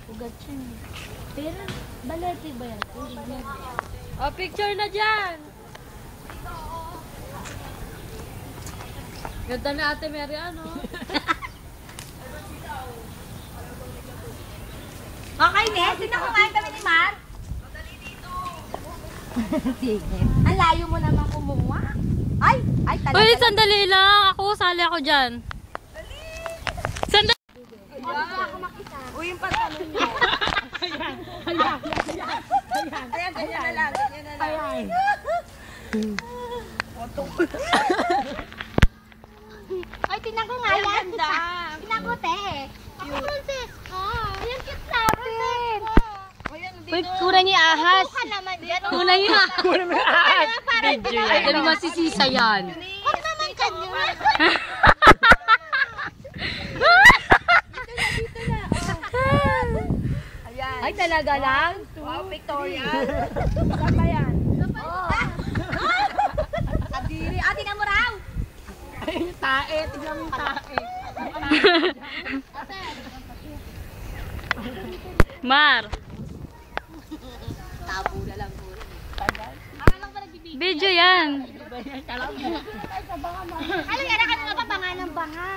Ugat siya. Pero, balete ba yan? Oh, picture na dyan! Ganda ni Ate Mary, ano? Okay, Nes. Sino kumain kami ni Mar? Sige. Ang layo mo naman kumuha. Ay talaga. Uy, sandali lang. Ako, sali ako dyan. Sandali. Uy, yung pantalon niyo. Ayan, ganyan na lang. Ayan. Ay, tinan ko nga yan. Tinan ko, te. Ako, princess. Ayan, cute natin. Uy, kurang yung ahas. Kurang yung ahas. Kurang yung ahas. Ay, dali masisisa yan. Huwag naman kanya. Ay, talaga lang? Wow, Victoria. Saan ba yan? Adiri. Ah, tingnan mo raw. Ay, tae. Tingnan mo yung tae. Mar. Tabo na lang po. Video yan. Ano yan? Ano nga pa banga ng banga?